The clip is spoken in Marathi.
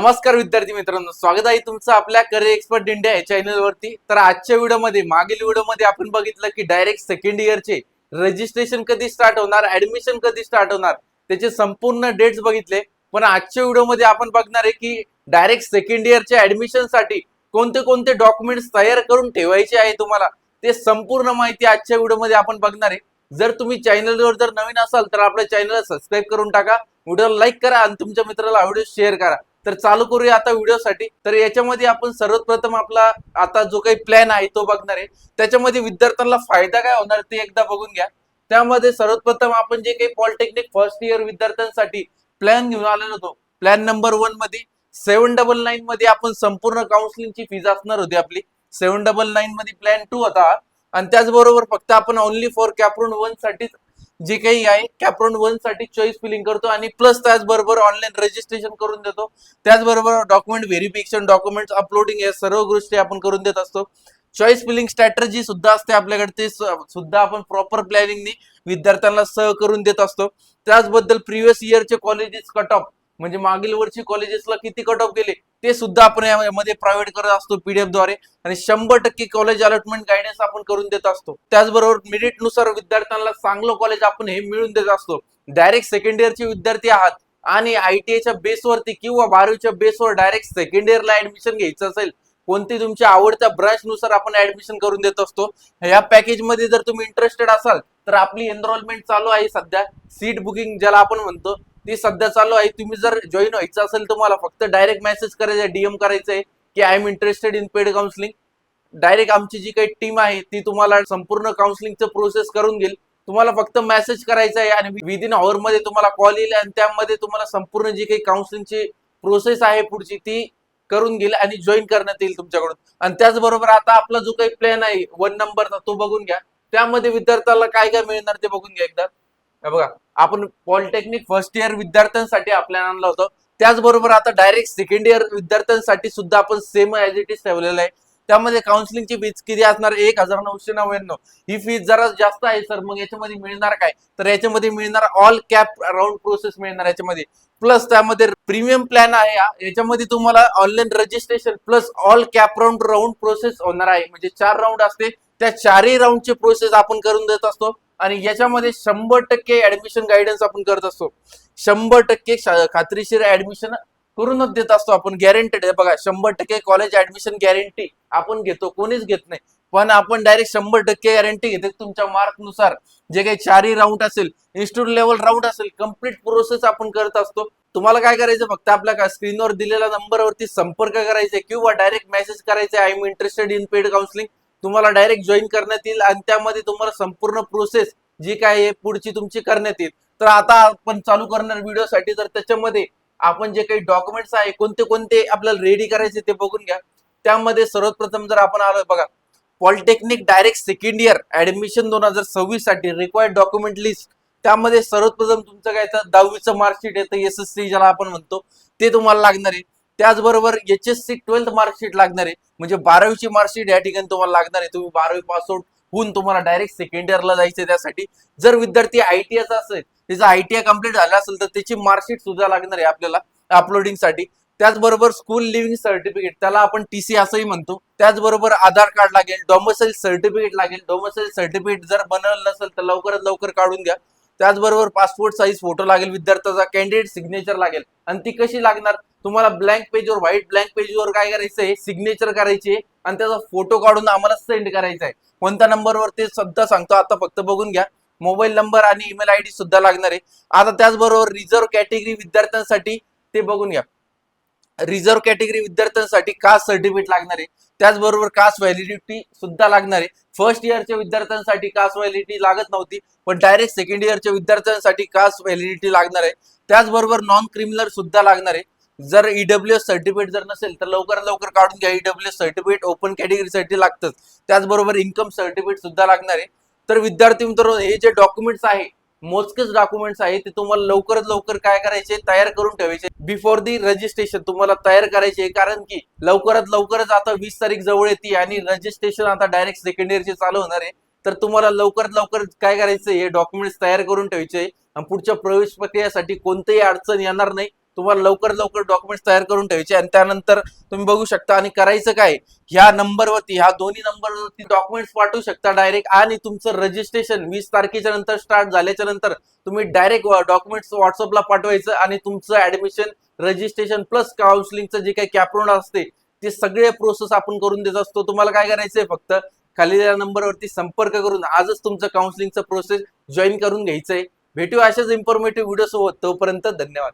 नमस्कार विद्यार्थी मित्रांनो, स्वागत आहे तुमचं आपल्या करिअर एक्सपर्ट इंडिया या चॅनल वरती। तर आजच्या व्हिडिओमध्ये मागील व्हिडिओमध्ये आपण बघितलं की डायरेक्ट सेकंड इयरचे रजिस्ट्रेशन कधी स्टार्ट होणार, ऍडमिशन कधी स्टार्ट होणार, त्याचे संपूर्ण डेट्स बघितले। पण आजच्या व्हिडिओमध्ये आपण बघणार आहे की डायरेक्ट सेकंड इयरच्या ऍडमिशन साठी कोणते कोणते डॉक्युमेंट्स तयार करून ठेवायचे आहे तुम्हाला, ते संपूर्ण माहिती आजच्या व्हिडिओमध्ये आपण बघणार आहे। जर तुम्ही चॅनलवर जर नवीन असाल तर आपल्या चॅनलला सबस्क्राईब करून टाका, व्हिडिओला लाईक करा आणि तुमच्या मित्राला व्हिडिओ शेअर करा। तर चालू करूया आता व्हिडिओसाठी। तर याच्यामध्ये आपण सर्वप्रथम आपला आता जो काही प्लॅन आहे तो बघणार आहे। त्याच्यामध्ये विद्यार्थ्यांना फायदा काय होणार ते एकदा बघून घ्या। त्यामध्ये सर्वप्रथम आपण जे काही पॉलिटेक्निक फर्स्ट इयर विद्यार्थ्यांसाठी प्लॅन घेऊन आलेलो होतो, प्लॅन नंबर 1 मध्ये 799 मध्ये आपण संपूर्ण काउन्सिलिंगची फीज असणार होती आपली। 799 मध्ये प्लॅन 2 होता आणि त्याचबरोबर फक्त आपण ओनली फॉर कॅपराउंड 1 साठी जे काही आहे कॅपराउंड 1 साठी चॉईस फिलिंग करतो आणि प्लस त्याचबरोबर ऑनलाईन रजिस्ट्रेशन करून देतो। त्याचबरोबर डॉक्युमेंट व्हेरिफिकेशन, डॉक्युमेंट्स अपलोडिंग या सर्व गोष्टी आपण करून देत असतो। चॉईस फिलिंग स्ट्रॅटेजी सुद्धा असते आपल्याकडे, ते सुद्धा आपण प्रॉपर प्लॅनिंगनी विद्यार्थ्यांना सह करून देत असतो। त्याचबद्दल प्रिव्हियस इयरचे कॉलेजेस कट ऑफ म्हणजे मागील वर्षी कॉलेजेसला किती कट ऑफ गेले ते सुद्धा आपण यामध्ये प्रोव्हाइड करत असतो पीडीएफ द्वारे। आणि 100% कॉलेज अलॉटमेंट गायडन्स आपण करून देत असतो। त्याचबरोबर मेरिट नुसार विद्यार्थ्यांना चांगलं कॉलेज आपण हे मिळून देत असतो। डायरेक्ट सेकंड इयरचे विद्यार्थी आहात आणि आयटीआयच्या बेसवरती किंवा 12वीच्या बेसवर डायरेक्ट सेकंड इयरला ऍडमिशन घ्यायचं असेल, कोणती तुमच्या आवडत्या ब्रांच नुसार आपण ऍडमिशन करून देत असतो। या पॅकेज मध्ये जर तुम्ही इंटरेस्टेड असाल तर आपली एनरोलमेंट चालू आहे सध्या, सीट बुकिंग ज्याला आपण म्हणतो ती सध्या चालू आहे। तुम्ही जर जॉईन व्हायचं असेल तुम्हाला फक्त डायरेक्ट मेसेज करायचा, डीएम करायचंय की I am interested in paid counselling. Direct आमची जी काही टीम आहे ती तुम्हाला संपूर्ण काउन्सिलिंगचं प्रोसेस करून घेईल। तुम्हाला फक्त मेसेज करायचा आहे आणि विदिन आवर मध्ये तुम्हाला कॉल येईल आणि त्यामध्ये तुम्हाला संपूर्ण जी काही काउन्सिलिंगची प्रोसेस आहे पुढची ती करून घेईल आणि जॉईन करण्यात येईल तुमच्याकडून। आणि त्याचबरोबर आता आपला जो काही प्लॅन आहे 1 नंबरचा तो बघून घ्या। त्यामध्ये विद्यार्थ्याला काय काय मिळणार ते बघून घ्या एकदा। बघा, आपण पॉलिटेक्निक फर्स्ट इयर विद्यार्थ्यांसाठी आपल्याला आणलं होतं, त्याचबरोबर आता डायरेक्ट सेकंड इयर विद्यार्थ्यांसाठी सुद्धा आपण सेम ऍज इट इज ठेवलेलं आहे। त्यामध्ये काउन्सिलिंगची फीज किती असणार, 1999। ही फीज जरा जास्त आहे सर, मग याच्यामध्ये मिळणार काय, तर याच्यामध्ये मिळणार ऑल कॅप राऊंड प्रोसेस मिळणार याच्यामध्ये। प्लस त्यामध्ये प्रीमियम प्लॅन आहे, याच्यामध्ये तुम्हाला online registration plus all cap round process होणार आहे। म्हणजे 4 राऊंड असते, त्या 4ही राऊंडची प्रोसेस आपण करून देत असतो आणि याच्यामध्ये 100% ऍडमिशन गायडन्स आपण करत असतो। 100% खात्रीशीर ऍडमिशन करूनच देत असतो आपण, गॅरंटेड आहे। बघा, 100% कॉलेज ऍडमिशन गॅरंटी आपण घेतो, कोणीच घेत नाही, पण आपण डायरेक्ट 100% गॅरंटी घेतो तुमच्या मार्क नुसार। जे काही 4ही राऊंड असेल, इन्स्टिट्यूट लेवल राऊंड असेल, कम्प्लीट प्रोसेस आपण करत असतो। तुम्हाला काय करायचं, फक्त आपल्या स्क्रीनवर दिलेल्या नंबरवरती संपर्क करायचा किंवा डायरेक्ट मेसेज करायचा, I am interested in paid counselling. तुम्हाला डायरेक्ट जॉईन करण्यात येईल आणि त्यामध्ये तुम्हाला संपूर्ण प्रोसेस जी काय आहे पुढची तुमची करण्यात येईल। तर आता आपण चालू करणार व्हिडिओसाठी, तर त्याच्यामध्ये आपण जे काही डॉक्युमेंट्स आहे कोणते कोणते आपल्याला रेडी करायचे ते बघून घ्या। त्यामध्ये सर्वप्रथम जर आपण आलो, बघा, polytechnic direct second year admission 2026 साठी रिक्वायर्ड डॉक्युमेंट लिस्ट। त्यामध्ये सर्वप्रथम तुमचं काय तर 10वीचं मार्कशीट येतं, एसएससी ज्याला आपण म्हणतो, ते तुम्हाला लागणार आहे। त्याचबरोबर एचएससी 12th मार्कशीट लागणार आहे, म्हणजे 12वीची मार्कशीट या ठिकाणी तुम्हाला लागणार आहे। तुम्ही 12वी पास आउट होऊन तुम्हाला डायरेक्ट सेकंड इयरला जायचं, त्यासाठी जर विद्यार्थी आयटीआयचा असेल, त्याचा आयटीआय कंप्लीट झाला असेल तर त्याची मार्कशीट सुद्धा लागणार आहे आपल्याला अपलोडिंग साठी। त्याचबरोबर स्कूल लिव्हिंग सर्टिफिकेट, त्याला आपण टीसी असंही म्हणतो। त्याचबरोबर आधार कार्ड लागेल, डोमिसाइल सर्टिफिकेट लागेल। डोमिसाइल सर्टिफिकेट जर बनवलं नसेल तर लवकरात लवकर काढून घ्या। त्याचबरोबर पासपोर्ट साईज फोटो लागेल विद्यार्थ्याचा, कॅन्डिडेट सिग्नेचर लागेल। आणि ती कशी लागणार, तुम्हाला ब्लँक पेजवर, व्हाईट ब्लँक पेजवर काय करायचंय, सिग्नेचर करायची आणि त्याचा फोटो काढून आम्हाला सेंड करायचा आहे। कोणत्या नंबरवर ते सुद्धा सांगतो, आता फक्त बघून घ्या। मोबाईल नंबर आणि ईमेल आयडी सुद्धा लागणार आहे। आता त्याचबरोबर रिझर्व्ह कॅटेगरी विद्यार्थ्यांसाठी ते बघून घ्या। रिझर्व्ह कॅटेगरी विद्यार्थ्यांसाठी कास्ट सर्टिफिकेट लागणार आहे। त्याचबरोबर कास्ट व्हॅलिडिटी सुद्धा लागणार आहे। फर्स्ट इयरच्या विद्यार्थ्यांसाठी कास्ट व्हॅलिडिटी लागत नव्हती, पण डायरेक्ट सेकंड इयरच्या विद्यार्थ्यांसाठी कास्ट व्हॅलिडिटी लागणार आहे। त्याचबरोबर नॉन क्रिमिनल सुद्धा लागणार आहे। जर ईडब्ल्यूएस सर्टिफिकेट जर नसेल तर लवकरात लवकर काढून घ्या, ईडब्ल्यूएस सर्टिफिकेट ओपन कॅटेगरीसाठी लागतं। त्याचबरोबर इन्कम सर्टिफिकेट सुद्धा लागणार आहे। तर विद्यार्थी मित्रांनो, हे जे डॉक्युमेंट्स आहे, मोजकेच डॉक्युमेंट्स आहे, ते तुम्हाला लवकरात लवकर काय करायचे, तयार करून ठेवायचे बिफोर दी रजिस्ट्रेशन। तुम्हाला तयार करायचे, कारण की लवकरात लवकरच आता 20 तारीख जवळ येते आणि रजिस्ट्रेशन आता डायरेक्ट सेकंड इयरचे चालू होणार आहे। तर तुम्हाला लवकरात लवकर काय करायचं, हे डॉक्युमेंट्स तयार करून ठेवायचे आणि पुढच्या प्रवेश प्रक्रियेसाठी कोणतीही अडचण येणार नाही, तुम्हाला लवकर लवकर डॉक्युमेंट्स तयार करून ठेवायचे आणि त्यानंतर तुम्ही बघू शकता. आणि करायचं काय, ह्या नंबरवरती, ह्या दोन्ही नंबरवरती डॉक्युमेंट्स पाठवू शकता डायरेक्ट. आणि तुमचं रजिस्ट्रेशन 20 तारखेच्या नंतर स्टार्ट झाल्याच्या नंतर तुम्ही डायरेक्ट डॉक्युमेंट्स व्हॉट्सअपला पाठवायचं आणि तुमचं ऍडमिशन, रजिस्ट्रेशन प्लस काउन्सिलिंगचं जे काही कॅपराउंड असते ते सगळे प्रोसेस आपण करून देत असतो. तुम्हाला काय करायचंय, फक्त खाली या नंबरवरती संपर्क करून आजच तुमचं काउन्सिलिंगचं प्रोसेस जॉईन करून घ्यायचंय. भेटू अशाच इन्फॉर्मेटिव्ह व्हिडिओ सोबत. तोपर्यंत धन्यवाद.